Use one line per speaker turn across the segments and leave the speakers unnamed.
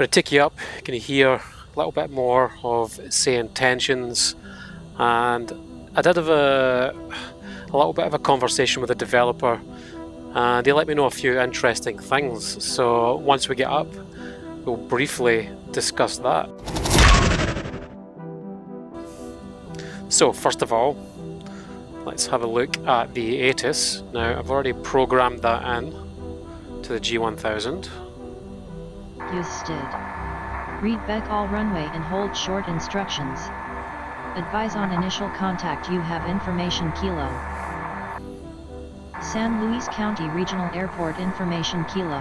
going to take you up, going to hear a little bit more of Sayintentions, and I did have a little bit of a conversation with a developer, and they let me know a few interesting things. So once we get up, we'll briefly discuss that. So first of all, let's have a look at the ATC. Now I've already programmed that in to the G1000.
Usted. Read back all runway and hold short instructions. Advise on initial contact. You have information Kilo. San Luis County Regional Airport information Kilo.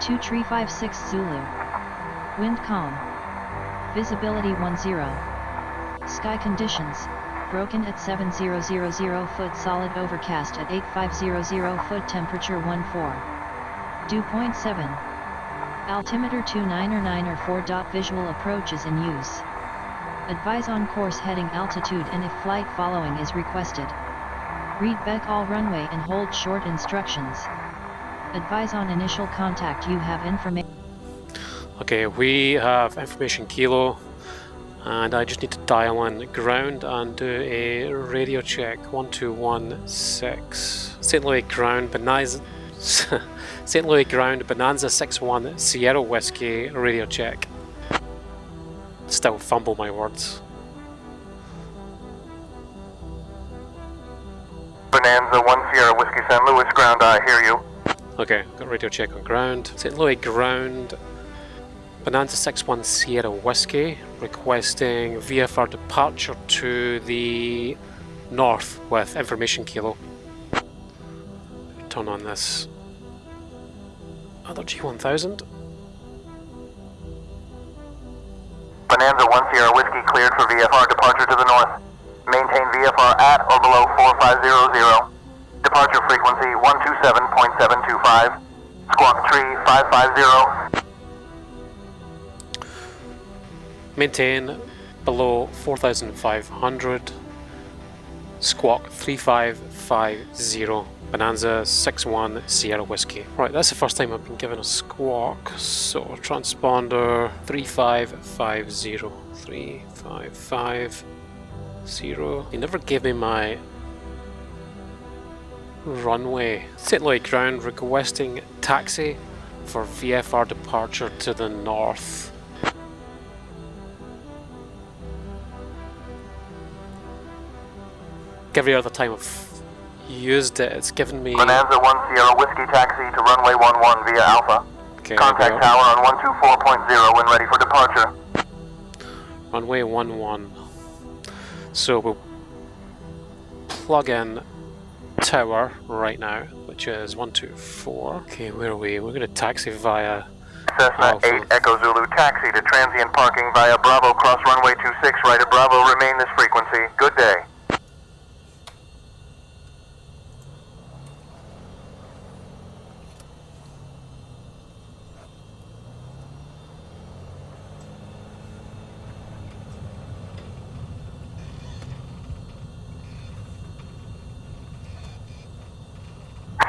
2356 Zulu. Wind calm. Visibility 10. Sky conditions. Broken at 7000 foot, solid overcast at 8500 foot, temperature 14. Dew point 7. Altimeter 294 visual approach is in use. Advise on course heading, altitude, and if flight following is requested. Read back all runway and hold short instructions. Advise on initial contact. You have information.
Okay, we have information Kilo, and I just need to dial in ground and do a radio check. 1216. St. Louis ground, St. Louis ground, Bonanza 61 Sierra Whiskey, radio check. Still fumble my words.
Bonanza 1 Sierra Whiskey, St. Louis ground, I hear you.
Okay, got radio check on ground. St. Louis ground, Bonanza 61 Sierra Whiskey, requesting VFR departure to the north with information Kilo. Turn on this other G1000.
Bonanza 1 Sierra Whiskey cleared for VFR departure to the north. Maintain VFR at or below 4500. Departure frequency 127.725. Squawk tree 550.
Maintain below 4,500. Squawk 3550. Bonanza 61 Sierra Whiskey. Right, that's the first time I've been given a squawk. So transponder 3550. 3550. He never gave me my runway. St. Louis ground, requesting taxi for VFR departure to the north. Every other time I've used it, it's given me...
Bonanza 1 Sierra Whiskey taxi to runway 11 via Alpha.
Okay,
contact tower on 124.0 when ready for departure.
Runway 11. So we'll plug in tower right now, which is 124. Okay, where are we? We're going to taxi via
Cessna
Alpha.
8 Echo Zulu taxi to transient parking via Bravo, cross runway 26 right at Bravo, remain this frequency. Good day.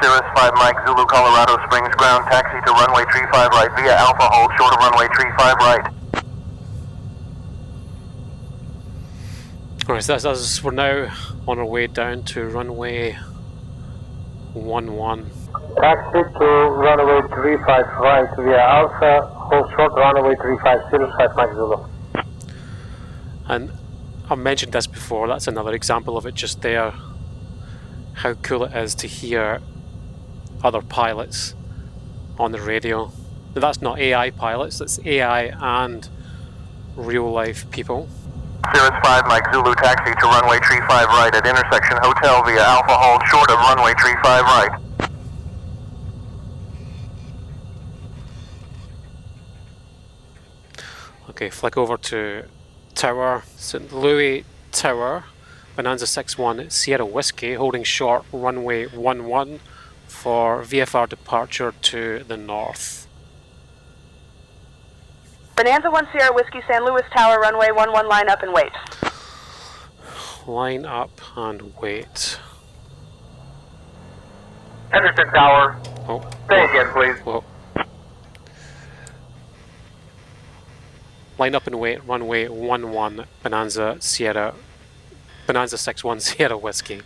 Cirrus 5 Mike Zulu Colorado Springs ground taxi to runway 35 right via Alpha, hold short of runway 35 right.
Alright, so we're now on our way down to runway 11.
Taxi to runway 35 right via Alpha, hold short runway 35, Cirrus 5 Mike Zulu.
And I've mentioned this before, that's another example of it just there. How cool it is to hear other pilots on the radio. Now, that's not AI pilots, that's AI and real life people.
Cirrus 5 Mike Zulu taxi to runway 35 right at intersection hotel via Alpha, hold short of runway 35 right.
Okay, flick over to tower, St. Louis Tower, Bonanza 61 Sierra Whiskey, holding short runway 11 for VFR departure to the north.
Bonanza 1 Sierra Whiskey, San Luis Tower, runway 11, line up and wait.
Line up and wait.
Henderson Tower.
Oh.
Say again, please.
Whoa.
1
line up and wait, runway 11, Bonanza 61 Sierra Whiskey.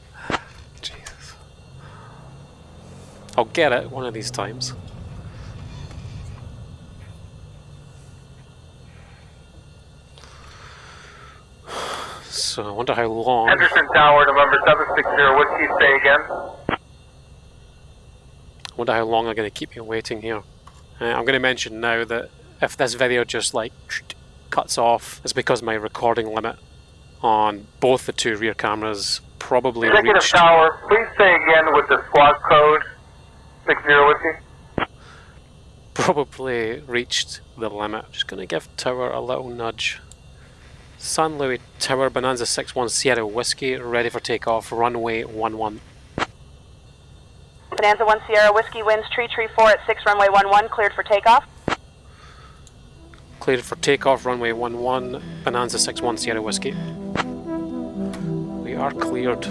Jesus. I'll get it one of these times. So I wonder how long.
Henderson Tower, November 760 Whiskey, say again.
I wonder how long they're going to keep me waiting here. I'm going to mention now that if this video just like cuts off, it's because my recording limit on both the two rear cameras probably
Executive
reached.
Tower, please say again with the squad code 60 Whiskey.
Probably reached the limit. Just going to give Tower a little nudge. San Luis Tower, Bonanza 61 Sierra Whiskey, ready for takeoff, runway 11.
Bonanza 1 Sierra Whiskey winds tree 4 at 6 runway 11, cleared for takeoff.
Cleared for takeoff, runway 11, Bonanza 61 Sierra Whiskey. We are cleared.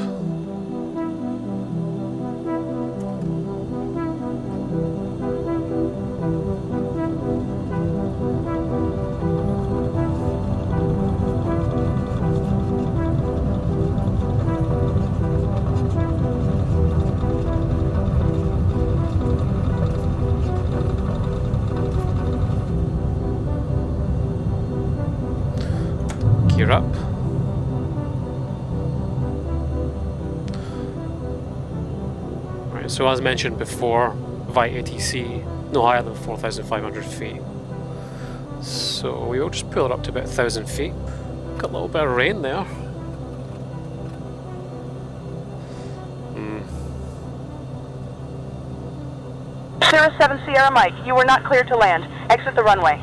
Gear up. Right, so as mentioned before, via ATC, no higher than 4,500 feet. So we will just pull it up to about 1,000 feet. Got a little bit of rain there.
Sierra 7 Sierra Mike, you were not cleared to land. Exit the runway.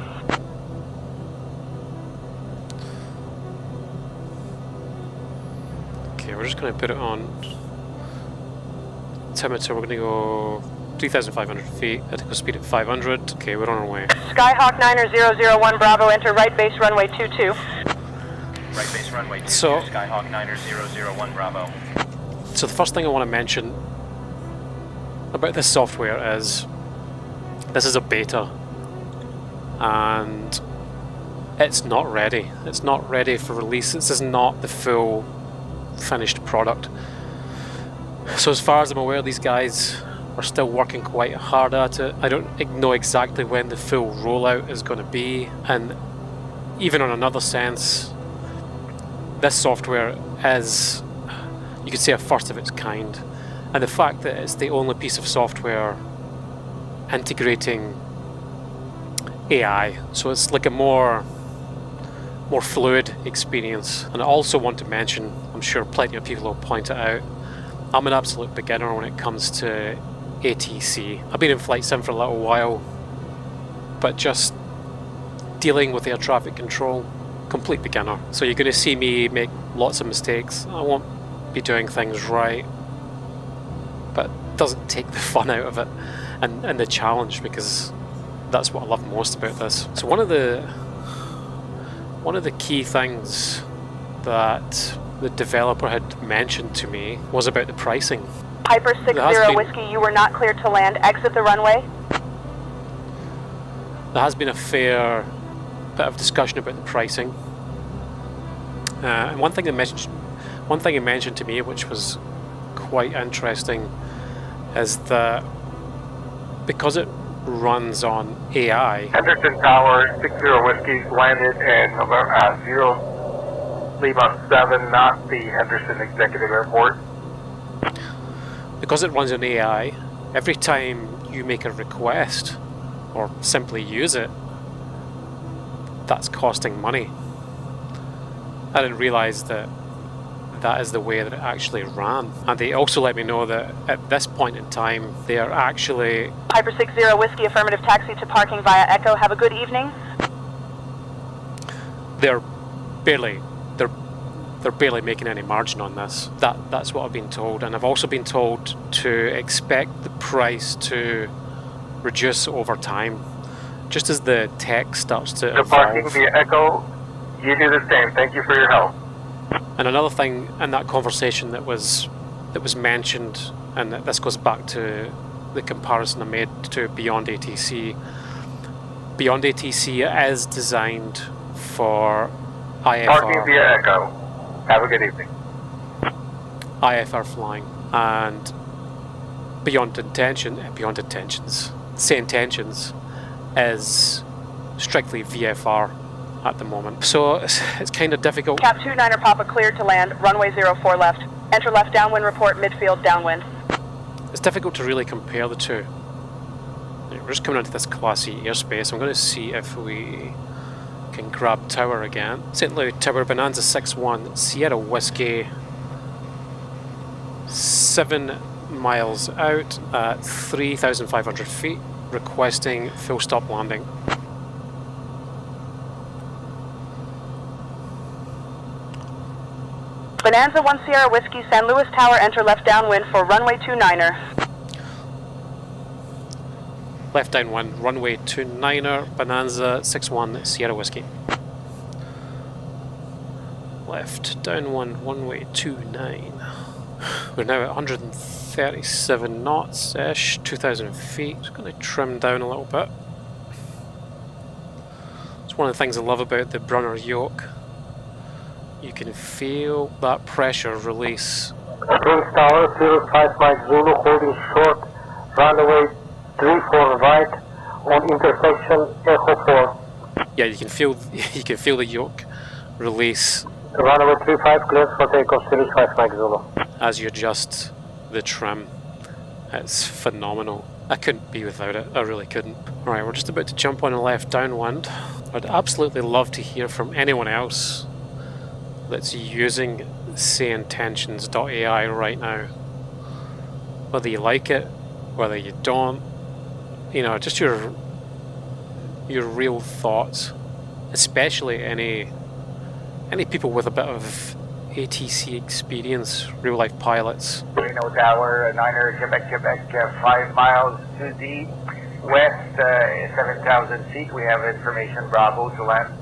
Okay, we're just going to put it on altimeter. We're going to go 3,500 feet, critical speed at 500. Okay, we're on our way.
Skyhawk 9001 Bravo, enter right base runway 22.
Right base runway 22,
So-
Skyhawk 9001 Bravo.
So the first thing I want to mention about this software is this is a beta and it's not ready. It's not ready for release. This is not the full finished product. So as far as I'm aware, these guys are still working quite hard at it. I don't know exactly when the full rollout is going to be, and even on another sense, this software is, you could say, a first of its kind. And the fact that it's the only piece of software integrating AI, so it's like a more fluid experience. And I also want to mention, I'm sure plenty of people will point it out, I'm an absolute beginner when it comes to ATC. I've been in flight sim for a little while, but just dealing with air traffic control, complete beginner. So you're going to see me make lots of mistakes. I won't be doing things right, but it doesn't take the fun out of it and the challenge, because that's what I love most about this. So one of the key things that the developer had mentioned to me was about the pricing.
Piper 60
been-
Whiskey, you were not cleared to land. Exit the runway.
There has been a fair bit of discussion about the pricing. And one thing he mentioned to me, which was quite interesting, is that because it runs on AI,
Henderson Tower, 60 Whiskey, landed in November 0 Lima 7, not the Henderson Executive Airport.
because it runs on AI, every time you make a request or simply use it, that's costing money. I didn't realize that that is the way that it actually ran. And they also let me know that at this point in time, they are actually...
Piper 60 Whiskey, affirmative taxi to parking via Echo. Have a good evening.
They're barely making any margin on this. That's what I've been told, and I've also been told to expect the price to reduce over time, just as the tech starts to
Departing
evolve.
via Echo, you do the same. Thank you for your help.
And another thing in that conversation that was mentioned, and this goes back to the comparison I made to Beyond ATC. Beyond ATC is designed for
Parking
IFR.
via Echo. Have a good evening.
IFR flying, and beyond intentions, Sayintentions is strictly VFR at the moment. So it's kind of difficult.
Cap 29er Papa cleared to land, runway 04 left. Enter left downwind report, midfield downwind.
It's difficult to really compare the two. We're just coming into this Class C airspace. I'm going to see if we can grab tower again. St. Louis Tower, Bonanza 61, Sierra Whiskey, 7 miles out at 3,500 feet, requesting full stop landing.
Bonanza 1 Sierra Whiskey, San Luis Tower, enter left downwind for runway 29er.
Left downwind, runway 29er, Bonanza 61 Sierra Whiskey. Left downwind, runway 29. We're now at 137 knots-ish, 2,000 feet. Just going to trim down a little bit. It's one of the things I love about the Brunner yoke. You can feel that pressure release.
Prince Tower, 05 Mike Zulu, holding short, runway 34 right on intersection Echo 4.
Yeah, you can feel the yoke release.
Runway 35 cleared for takeoff, 05 Mike Zulu.
As you adjust the trim. It's phenomenal. I couldn't be without it, I really couldn't. Alright, we're just about to jump on a left downwind. I'd absolutely love to hear from anyone else that's using Sayintentions.ai right now. Whether you like it, whether you don't, you know, just your real thoughts, especially any people with a bit of ATC experience, real life pilots.
Reno Tower, 9er, Quebec, 5 miles to the west, 7,000 feet. We have information, Bravo to land.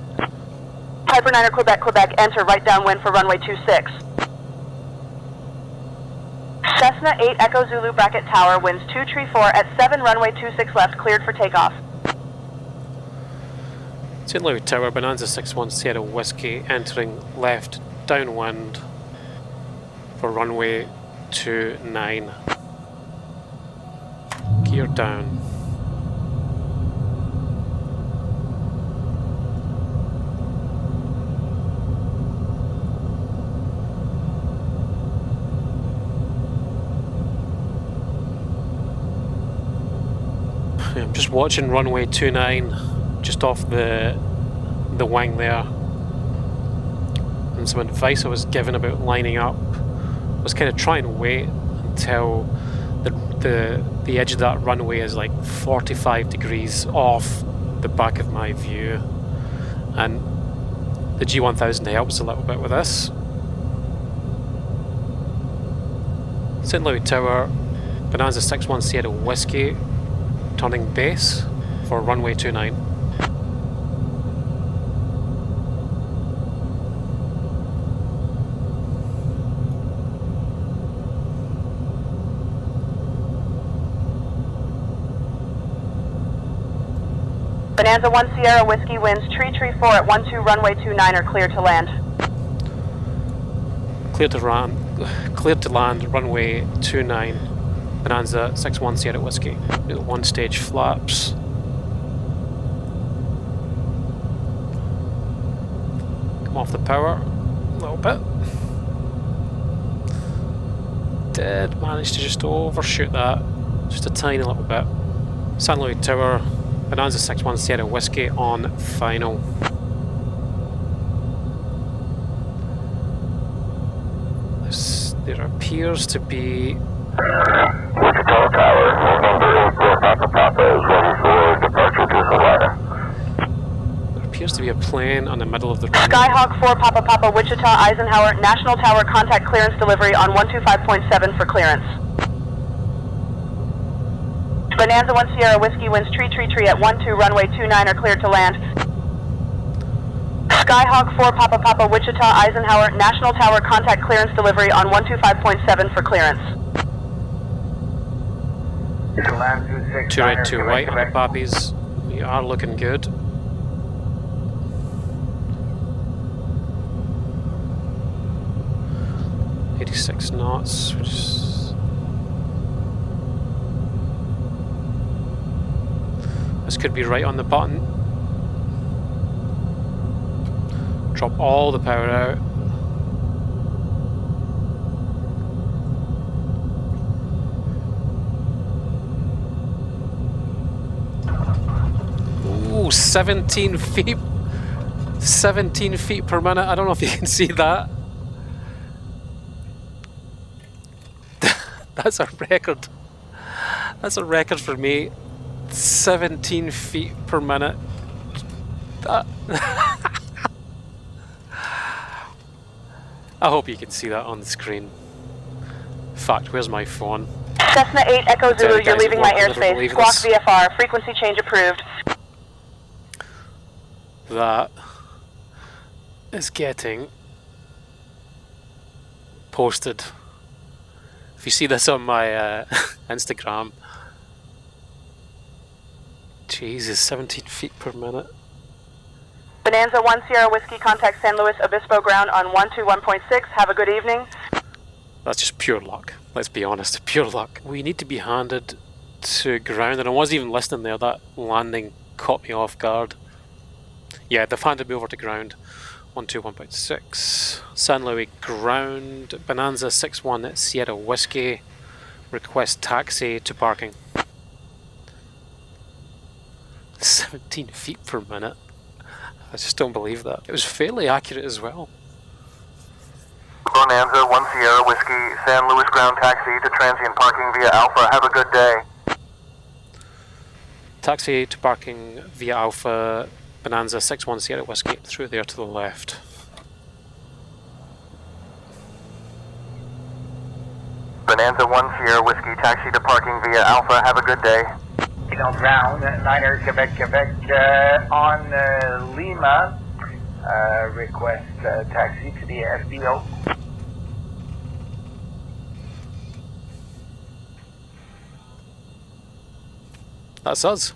Piper 9er, Quebec, enter right downwind for runway 26. Cessna 8 Echo Zulu bracket tower, winds 234 at 7, runway 26 left, cleared for takeoff.
St. Louis Tower, Bonanza 61 Sierra Whiskey, entering left downwind for runway 29. Gear down. I'm just watching runway 29 just off the wing there, and some advice I was given about lining up was kind of trying to wait until the edge of that runway is like 45 degrees off the back of my view, and the G1000 helps a little bit with this. St. Louis Tower, Bonanza 61 Sierra Whiskey, turning base for runway 29.
Bonanza 1 Sierra Whiskey, winds tree 4 at 12, runway 29er, clear to land.
Clear to land, runway 29, Bonanza 61 Sierra Whiskey. One stage flaps. Come off the power a little bit. Did manage to just overshoot that, just a tiny little bit. San Luis Tower, Bonanza 61 Sierra Whiskey on final. There appears to be
Wichita Tower, number 84 Papa is ready for departure to Hawaii.
There appears to be a plane on the middle of the runway.
Skyhawk 4 Papa, Wichita, Eisenhower, National Tower, contact clearance delivery on 125.7 for clearance. Bonanza 1 Sierra Whiskey, winds tree at 12, runway 29 are cleared to land. Skyhawk 4 Papa, Wichita, Eisenhower, National Tower, contact clearance delivery on 125.7 for clearance.
Land 26,
2 red, 2
Quebec,
white on the
Quebec.
poppies. We are looking good. 86 knots, which is... This could be right on the button. Drop all the power out. Ooh, 17 feet. 17 feet per minute. I don't know if you can see that. That's a record. That's a record for me. 17 feet per minute. That I hope you can see that on the screen. In fact, where's my phone?
Cessna 8 Echo Zulu, you're leaving my airspace.
Believe
Squawk
this.
VFR, frequency change approved.
That is getting posted. If you see this on my Instagram, Jesus, 17 feet per minute.
Bonanza 1 Sierra Whiskey, contact San Luis Obispo ground on 121.6. Have a good evening.
That's just pure luck. Let's be honest, pure luck. We need to be handed to ground, and I wasn't even listening there. That landing caught me off guard. Yeah, they've handed me over to ground. 121.6. San Luis ground. Bonanza 61 Sierra Whiskey. Request taxi to parking. 17 feet per minute. I just don't believe that. It was fairly accurate as well.
Bonanza 1 Sierra Whiskey, San Luis ground taxi to transient parking via Alpha. Have a good day.
Taxi to parking via Alpha. Bonanza 61 Sierra Whiskey, through there to the left.
Bonanza 1 Sierra Whiskey, taxi to parking via Alpha. Have a good day.
Ground, 9 Quebec, on Lima, request taxi to the FBO.
That's us.